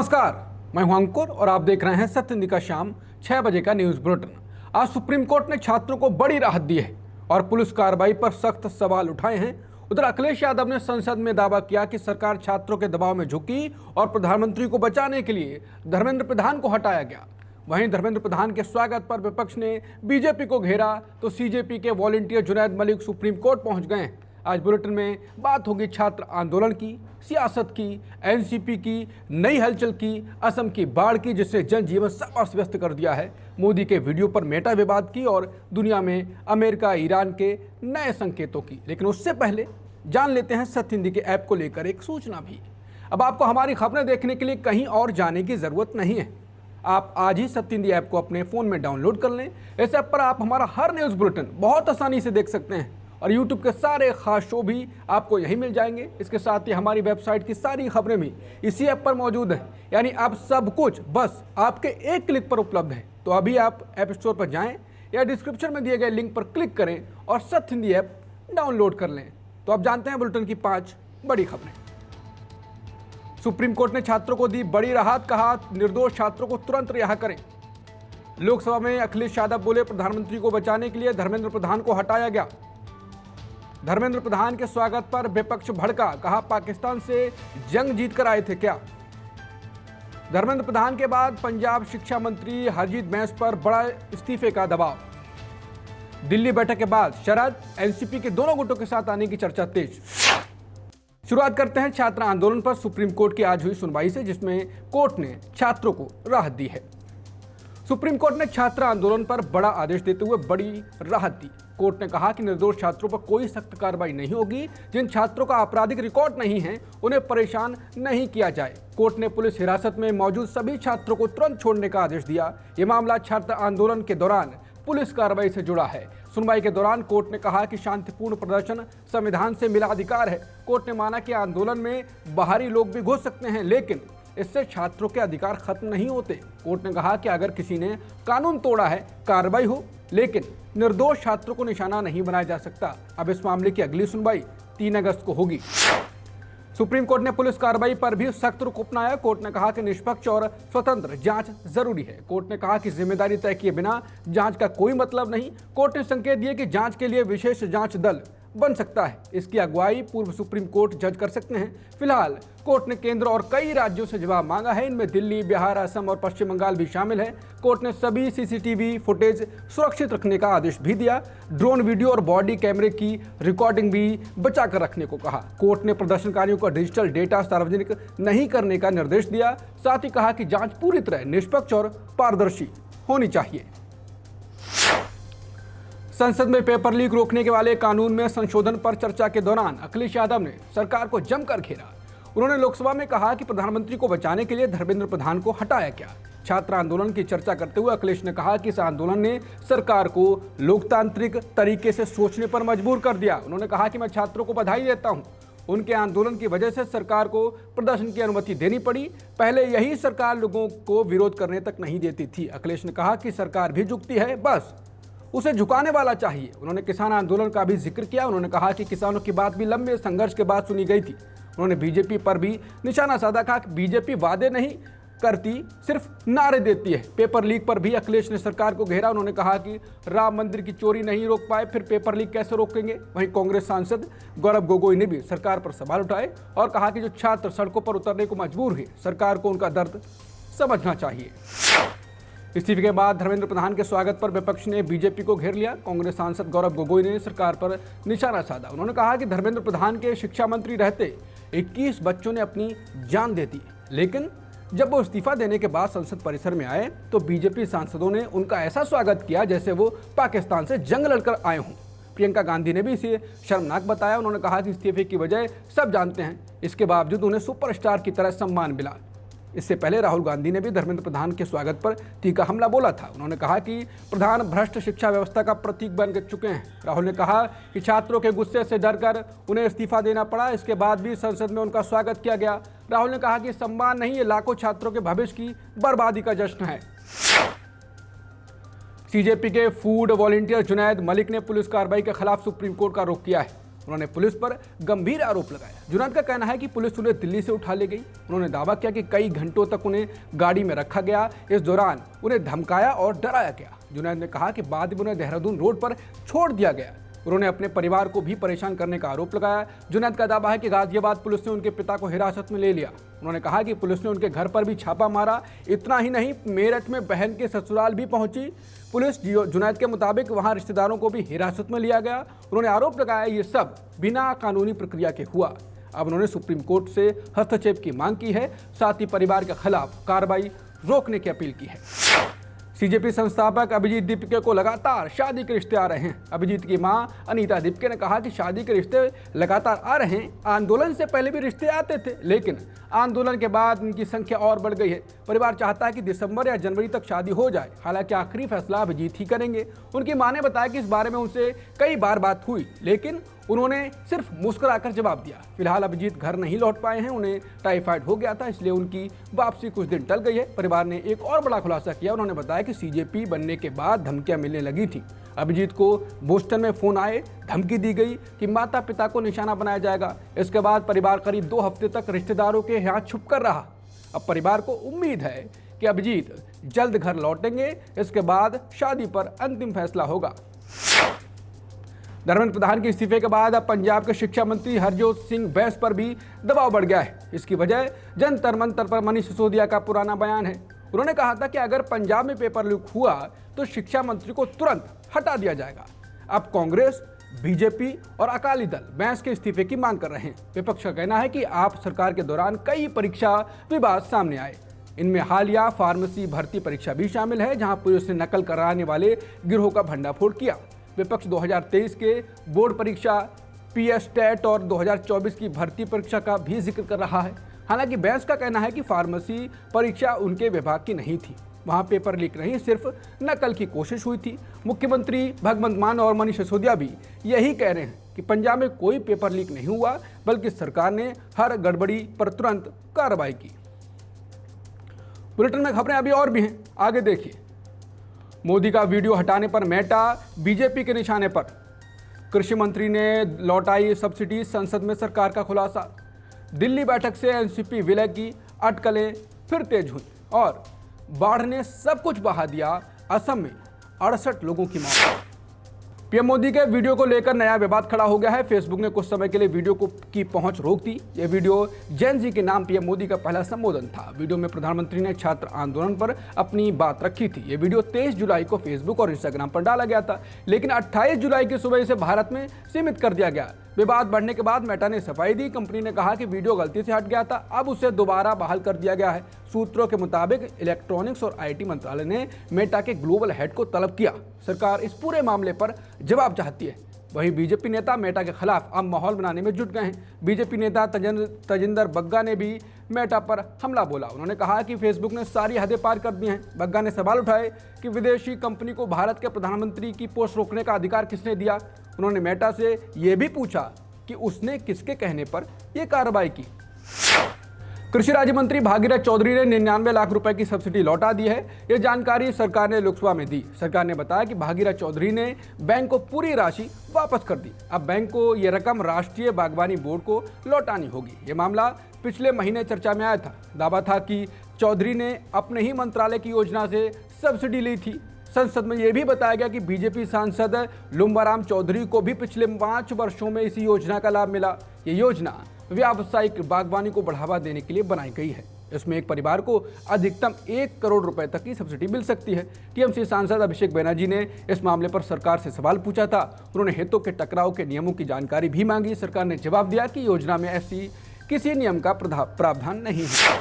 नमस्कार, मैं हूं अंकुर और आप देख रहे हैं सत्य हिंदी का शाम 6 बजे का न्यूज बुलेटिन। आज सुप्रीम कोर्ट ने छात्रों को बड़ी राहत दी है और पुलिस कार्रवाई पर सख्त सवाल उठाए हैं। उधर अखिलेश यादव ने संसद में दावा किया कि सरकार छात्रों के दबाव में झुकी और प्रधानमंत्री को बचाने के लिए धर्मेंद्र प्रधान को हटाया गया। वहीं धर्मेंद्र प्रधान के स्वागत पर विपक्ष ने बीजेपी को घेरा तो सीजेपी के volunteer Junaid Malik supreme court पहुंच गए। आज बुलेटिन में बात होगी छात्र आंदोलन की, सियासत की, एनसीपी की, नई हलचल की, असम की बाढ़ की जिसने जनजीवन सब अस्त व्यस्त कर दिया है, मोदी के वीडियो पर मेटा विवाद की और दुनिया में अमेरिका ईरान के नए संकेतों की। लेकिन उससे पहले जान लेते हैं सत्य हिंदी के ऐप को लेकर एक सूचना भी। अब आपको हमारी खबरें देखने के लिए कहीं और जाने की जरूरत नहीं है। आप आज ही सत्य हिंदी ऐप को अपने फ़ोन में डाउनलोड कर लें। इस ऐप पर आप हमारा हर न्यूज़ बुलेटिन बहुत आसानी से देख सकते हैं और YouTube के सारे खास शो भी आपको यहीं मिल जाएंगे। इसके साथ ही हमारी वेबसाइट की सारी खबरें भी इसी ऐप पर मौजूद हैं। यानी अब सब कुछ बस आपके एक क्लिक पर उपलब्ध है। तो अभी आप ऐप स्टोर पर जाएं या डिस्क्रिप्शन में दिए गए लिंक पर क्लिक करें और सत्य हिंदी ऐप डाउनलोड कर लें। तो आप जानते हैं बुलेटिन की 5 बड़ी खबरें। सुप्रीम कोर्ट ने छात्रों को दी बड़ी राहत, कहा निर्दोष छात्रों को तुरंत रिहा करें। लोकसभा में अखिलेश यादव बोले प्रधानमंत्री को बचाने के लिए धर्मेंद्र प्रधान को हटाया गया। धर्मेंद्र प्रधान के स्वागत पर विपक्ष भड़का, कहा पाकिस्तान से जंग जीत कर आए थे क्या। धर्मेंद्र प्रधान के बाद पंजाब शिक्षा मंत्री हरजीत बैंस पर बड़ा इस्तीफे का दबाव। दिल्ली बैठक के बाद शरद एनसीपी के दोनों गुटों के साथ आने की चर्चा तेज। शुरुआत करते हैं छात्र आंदोलन पर सुप्रीम कोर्ट की आज हुई सुनवाई से, जिसमें कोर्ट ने छात्रों को राहत दी है। सुप्रीम कोर्ट ने छात्र आंदोलन पर बड़ा आदेश देते हुए बड़ी राहत दी। कोर्ट ने कहा कि निर्दोष छात्रों पर कोई सख्त कार्रवाई नहीं होगी। जिन छात्रों का आपराधिक रिकॉर्ड नहीं है उन्हें परेशान नहीं किया जाए। कोर्ट ने पुलिस हिरासत में मौजूद सभी छात्रों को तुरंत छोड़ने का आदेश दिया। ये मामला छात्र आंदोलन के दौरान पुलिस कार्रवाई से जुड़ा है। सुनवाई के दौरान कोर्ट ने कहा कि शांतिपूर्ण प्रदर्शन संविधान से मिला अधिकार है। कोर्ट ने माना कि आंदोलन में बाहरी लोग भी घुस सकते हैं, लेकिन इससे छात्रों के अधिकार खत्म नहीं होते। कोर्ट ने कहा कि अगर किसी ने कानून तोड़ा है कार्रवाई हो, लेकिन निर्दोष छात्रों को निशाना नहीं बनाया जा सकता। अब इस मामले की अगली सुनवाई 3 अगस्त को होगी। सुप्रीम कोर्ट ने पुलिस कार्रवाई पर भी सख्त रुख अपनाया। कोर्ट ने कहा कि निष्पक्ष और स्वतंत्र जांच जरूरी है। कोर्ट ने कहा कि जिम्मेदारी तय किए बिना जांच का कोई मतलब नहीं। कोर्ट ने संकेत दिए कि जांच के लिए विशेष जांच दल बन सकता है। इसकी अगुवाई पूर्व सुप्रीम कोर्ट जज कर सकते हैं। फिलहाल कोर्ट ने केंद्र और कई राज्यों से जवाब मांगा है। इनमें दिल्ली, बिहार, असम और पश्चिम बंगाल भी शामिल है। कोर्ट ने सभी सीसीटीवी फुटेज सुरक्षित रखने का आदेश भी दिया। ड्रोन वीडियो और बॉडी कैमरे की रिकॉर्डिंग भी बचा कर रखने को कहा। कोर्ट ने प्रदर्शनकारियों का डिजिटल डेटा सार्वजनिक नहीं करने का निर्देश दिया। साथ ही कहा कि जांच पूरी तरह निष्पक्ष और पारदर्शी होनी चाहिए। संसद में पेपर लीक रोकने के वाले कानून में संशोधन पर चर्चा के दौरान अखिलेश यादव ने सरकार को जमकर घेरा। उन्होंने लोकसभा में कहा कि प्रधानमंत्री को बचाने के लिए धर्मेंद्र प्रधान को हटाया गया। छात्र आंदोलन की चर्चा करते हुए अखिलेश ने कहा कि इस आंदोलन ने सरकार को लोकतांत्रिक तरीके से सोचने पर मजबूर कर दिया। उन्होंने कहा कि मैं छात्रों को बधाई देता हूं। उनके आंदोलन की वजह से सरकार को प्रदर्शन की अनुमति देनी पड़ी। पहले यही सरकार लोगों को विरोध करने तक नहीं देती थी। अखिलेश ने कहा कि सरकार भी झुकती है, बस उसे झुकाने वाला चाहिए। उन्होंने किसान आंदोलन का भी जिक्र किया। उन्होंने कहा कि किसानों की बात भी लंबे संघर्ष के बाद सुनी गई थी। उन्होंने बीजेपी पर भी निशाना साधा, कहा कि बीजेपी वादे नहीं करती, सिर्फ नारे देती है। पेपर लीक पर भी अखिलेश ने सरकार को घेरा। उन्होंने कहा कि राम मंदिर की चोरी नहीं रोक पाए, फिर पेपर लीक कैसे रोकेंगे। वहीं कांग्रेस सांसद गौरव गोगोई ने भी सरकार पर सवाल उठाए और कहा कि जो छात्र सड़कों पर उतरने को मजबूर है, सरकार को उनका दर्द समझना चाहिए। इस्तीफे के बाद धर्मेंद्र प्रधान के स्वागत पर विपक्ष ने बीजेपी को घेर लिया। कांग्रेस सांसद गौरव गोगोई ने सरकार पर निशाना साधा। उन्होंने कहा कि धर्मेंद्र प्रधान के शिक्षा मंत्री रहते 21 बच्चों ने अपनी जान दे दी, लेकिन जब वो इस्तीफा देने के बाद संसद परिसर में आए तो बीजेपी सांसदों ने उनका ऐसा स्वागत किया जैसे वो पाकिस्तान से जंग लड़कर आए हों। प्रियंका गांधी ने भी इसे शर्मनाक बताया। उन्होंने कहा कि इस्तीफे की वजह सब जानते हैं, इसके बावजूद उन्हें सुपरस्टार की तरह सम्मान मिला। इससे पहले राहुल गांधी ने भी धर्मेंद्र प्रधान के स्वागत पर तीखा हमला बोला था। उन्होंने कहा कि प्रधान भ्रष्ट शिक्षा व्यवस्था का प्रतीक बन चुके हैं। राहुल ने कहा कि छात्रों के गुस्से से डरकर उन्हें इस्तीफा देना पड़ा, इसके बाद भी संसद में उनका स्वागत किया गया। राहुल ने कहा कि सम्मान नहीं, ये लाखों छात्रों के भविष्य की बर्बादी का जश्न है। सीजेपी के फूड वॉलंटियर जुनैद मलिक ने पुलिस कार्रवाई के खिलाफ सुप्रीम कोर्ट का रुख किया है। उन्होंने पुलिस पर गंभीर आरोप लगाया। जुनैद का कहना है कि पुलिस उन्हें दिल्ली से उठा ले गई। उन्होंने दावा किया कि कई घंटों तक उन्हें गाड़ी में रखा गया। इस दौरान उन्हें धमकाया और डराया गया। जुनैद ने कहा कि बाद में उन्हें देहरादून रोड पर छोड़ दिया गया। उन्होंने अपने परिवार को भी परेशान करने का आरोप लगाया। जुनैद का दावा है कि गाजियाबाद पुलिस ने उनके पिता को हिरासत में ले लिया। उन्होंने कहा कि पुलिस ने उनके घर पर भी छापा मारा। इतना ही नहीं, मेरठ में बहन के ससुराल भी पहुंची पुलिस। जुनैद के मुताबिक वहां रिश्तेदारों को भी हिरासत में लिया गया। उन्होंने आरोप लगाया ये सब बिना कानूनी प्रक्रिया के हुआ। अब उन्होंने सुप्रीम कोर्ट से हस्तक्षेप की मांग की है, साथ ही परिवार के खिलाफ कार्रवाई रोकने की अपील की है। सीजेपी संस्थापक अभिजीत दीपके को लगातार शादी के रिश्ते आ रहे हैं। अभिजीत की मां अनीता दीपके ने कहा कि शादी के रिश्ते लगातार आ रहे हैं। आंदोलन से पहले भी रिश्ते आते थे, लेकिन आंदोलन के बाद इनकी संख्या और बढ़ गई है। परिवार चाहता है कि दिसंबर या जनवरी तक शादी हो जाए। हालांकि आखिरी फैसला अभिजीत ही करेंगे। उनकी मां ने बताया कि इस बारे में उनसे कई बार बात हुई, लेकिन उन्होंने सिर्फ मुस्कुराकर जवाब दिया। फिलहाल अभिजीत घर नहीं लौट पाए हैं। उन्हें टाइफाइड हो गया था, इसलिए उनकी वापसी कुछ दिन टल गई है। परिवार ने एक और बड़ा खुलासा किया। उन्होंने बताया कि सीजेपी बनने के बाद धमकियां मिलने लगी थी। अभिजीत को बोस्टन में फोन आए, धमकी दी गई कि माता पिता को निशाना बनाया जाएगा। इसके बाद परिवार करीब 2 हफ्ते तक रिश्तेदारों के यहाँ छुप कर रहा। अब परिवार को उम्मीद है कि अभिजीत जल्द घर लौटेंगे। इसके बाद शादी पर अंतिम फैसला होगा। धर्मेंद्र प्रधान के इस्तीफे के बाद अब पंजाब के शिक्षा मंत्री हरजोत सिंह बैस पर भी दबाव बढ़ गया है। इसकी वजह जंतर मंतर पर मनीष सिसोदिया का पुराना बयान है। उन्होंने कहा था कि अगर पंजाब में पेपर लीक हुआ तो शिक्षा मंत्री को तुरंत हटा दिया जाएगा। अब कांग्रेस, बीजेपी और अकाली दल बैस के इस्तीफे की मांग कर रहे हैं। विपक्ष का कहना है कि आप सरकार के दौरान कई परीक्षा विवाद सामने आए। इनमें हालिया फार्मेसी भर्ती परीक्षा भी शामिल है, जहां पुलिस ने नकल कराने वाले गिरोह का भंडाफोड़ किया। विपक्ष 2023 के बोर्ड परीक्षा, पीएस टेट और 2024 की भर्ती परीक्षा का भी जिक्र कर रहा है। हालांकि बैस का कहना है कि फार्मेसी परीक्षा उनके विभाग की नहीं थी। वहां पेपर लीक नहीं, सिर्फ नकल की कोशिश हुई थी। मुख्यमंत्री भगवंत मान और मनीष सिसोदिया भी यही कह रहे हैं कि पंजाब में कोई पेपर लीक नहीं हुआ, बल्कि सरकार ने हर गड़बड़ी पर तुरंत कार्रवाई की। बुलेटिन में खबरें अभी और भी हैं, आगे देखिए। मोदी का वीडियो हटाने पर मेटा बीजेपी के निशाने पर। कृषि मंत्री ने लौटाई सब्सिडी, संसद में सरकार का खुलासा। दिल्ली बैठक से एनसीपी विलय की अटकलें फिर तेज हुई और बाढ़ ने सब कुछ बहा दिया। असम में 68 लोगों की मौत। पीएम मोदी के वीडियो को लेकर नया विवाद खड़ा हो गया है। फेसबुक ने कुछ समय के लिए वीडियो की पहुंच रोक दी। यह वीडियो जैन जी के नाम पीएम मोदी का पहला संबोधन था। वीडियो में प्रधानमंत्री ने छात्र आंदोलन पर अपनी बात रखी थी। यह वीडियो 23 जुलाई को फेसबुक और इंस्टाग्राम पर डाला गया था, लेकिन 28 जुलाई की सुबह इसे भारत में सीमित कर दिया गया। विवाद बढ़ने के बाद मेटा ने सफाई दी। कंपनी ने कहा कि वीडियो गलती से हट गया था, अब उसे दोबारा बहाल कर दिया गया है। सूत्रों के मुताबिक इलेक्ट्रॉनिक्स और आईटी मंत्रालय ने मेटा के ग्लोबल हेड को तलब किया। सरकार इस पूरे मामले पर जवाब चाहती है। वहीं बीजेपी नेता मेटा के खिलाफ अब माहौल बनाने में जुट गए हैं। बीजेपी नेता तजिंदर बग्गा ने भी मेटा पर हमला बोला। उन्होंने कहा कि फेसबुक ने सारी हदें पार कर दी हैं। बग्गा ने सवाल उठाए कि विदेशी कंपनी को भारत के प्रधानमंत्री की पोस्ट रोकने का अधिकार किसने दिया। उन्होंने मेटा से यह भी पूछा कि उसने किसके कहने पर यह कार्रवाई की। कृषि राज्य मंत्री भागीरथ चौधरी ने 99 लाख रुपए की सब्सिडी लौटा दी है। यह जानकारी सरकार ने लोकसभा में दी। सरकार ने बताया कि भागीरथ चौधरी ने बैंक को पूरी राशि वापस कर दी। अब बैंक को यह रकम राष्ट्रीय बागवानी बोर्ड को लौटानी होगी। यह मामला पिछले महीने चर्चा में आया था। दावा था कि चौधरी ने अपने ही मंत्रालय की योजना से सब्सिडी ली थी। संसद में यह भी बताया गया कि बीजेपी सांसद लुम्बाराम चौधरी को भी पिछले 5 वर्षों में इसी योजना का लाभ मिला। ये योजना व्यावसायिक बागवानी को बढ़ावा देने के लिए बनाई गई है। इसमें एक परिवार को अधिकतम 1 करोड़ रुपए तक की सब्सिडी मिल सकती है। टीएमसी सांसद अभिषेक बनर्जी ने इस मामले पर सरकार से सवाल पूछा था। उन्होंने हितों के टकराव के नियमों की जानकारी भी मांगी। सरकार ने जवाब दिया कि योजना में ऐसी किसी नियम का प्रावधान नहीं है।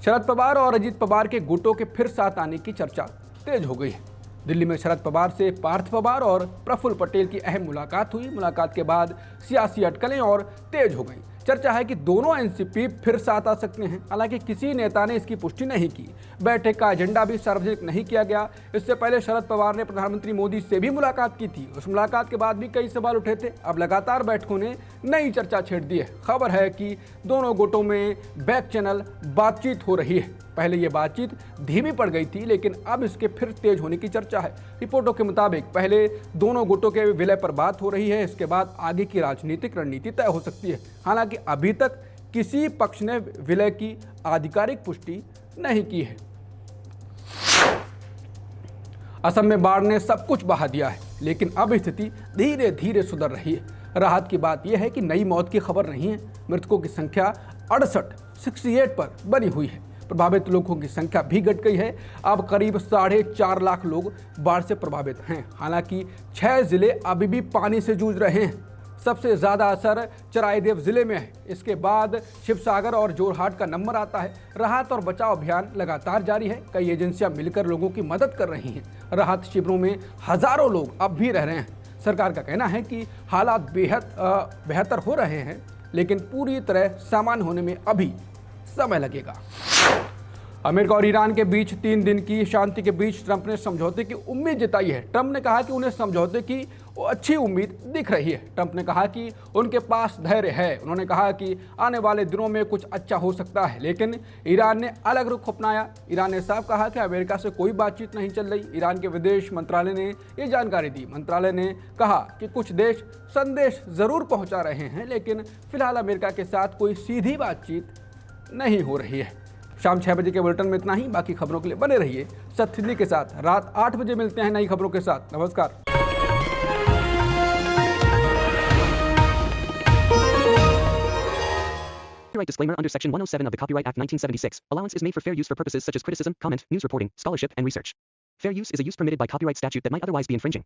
शरद पवार और अजित पवार के गुटों के फिर साथ आने की चर्चा तेज हो गई है। दिल्ली में शरद पवार से पार्थ पवार और प्रफुल्ल पटेल की अहम मुलाकात हुई। मुलाकात के बाद सियासी अटकलें और तेज हो गई। चर्चा है कि दोनों एनसीपी फिर साथ आ सकते हैं। हालांकि किसी नेता ने इसकी पुष्टि नहीं की। बैठक का एजेंडा भी सार्वजनिक नहीं किया गया। इससे पहले शरद पवार ने प्रधानमंत्री मोदी से भी मुलाकात की थी। उस मुलाकात के बाद भी कई सवाल उठे थे। अब लगातार बैठकों ने नई चर्चा छेड़ दी है। खबर है कि दोनों गुटों में बैक चैनल बातचीत हो रही है। पहले ये बातचीत धीमी पड़ गई थी, लेकिन अब इसके फिर तेज होने की चर्चा है। रिपोर्टों के मुताबिक पहले दोनों गुटों के विलय पर बात हो रही है, इसके बाद आगे की राजनीतिक रणनीति तय हो सकती है। हालांकि अभी तक किसी पक्ष ने विलय की आधिकारिक पुष्टि नहीं की है। असम में बाढ़ ने सब कुछ बहा दिया है, लेकिन अब स्थिति धीरे धीरे सुधर रही है। राहत की बात यह है कि नई मौत की खबर नहीं है। मृतकों की संख्या 68 पर बनी हुई है। प्रभावित लोगों की संख्या भी घट गई है। अब करीब 4.5 लाख लोग बाढ़ से प्रभावित हैं। हालांकि 6 जिले अभी भी पानी से जूझ रहे हैं। सबसे ज़्यादा असर चराईदेव जिले में है। इसके बाद शिवसागर और जोरहाट का नंबर आता है। राहत और बचाव अभियान लगातार जारी है। कई एजेंसियां मिलकर लोगों की मदद कर रही हैं। राहत शिविरों में हजारों लोग अब भी रह रहे हैं। सरकार का कहना है कि हालात बेहतर हो रहे हैं, लेकिन पूरी तरह सामान्य होने में अभी समय लगेगा। अमेरिका और ईरान के बीच 3 दिन की शांति के बीच ट्रंप ने समझौते की उम्मीद जताई है। ट्रंप ने कहा कि उन्हें समझौते की अच्छी उम्मीद दिख रही है। ट्रंप ने कहा कि उनके पास धैर्य है। उन्होंने कहा कि आने वाले दिनों में कुछ अच्छा हो सकता है, लेकिन ईरान ने अलग रुख अपनाया। ईरान ने साफ कहा कि अमेरिका से कोई बातचीत नहीं चल रही। ईरान के विदेश मंत्रालय ने ये जानकारी दी। मंत्रालय ने कहा कि कुछ देश संदेश जरूर पहुंचा रहे हैं, लेकिन फिलहाल अमेरिका के साथ कोई सीधी बातचीत नहीं हो रही है। शाम 6 बजे के बुलेटिन में इतना ही। बाकी खबरों के लिए बने रहिए सत्य हिंदी के साथ। रात 8 बजे मिलते हैं नई खबरों के साथ। नमस्कार। Copyright disclaimer under Section 107 of the Copyright Act 1976. Allowance is made for fair use for purposes such as criticism, comment, news reporting, scholarship, and research. Fair use is a use permitted by copyright statute that might otherwise be infringing.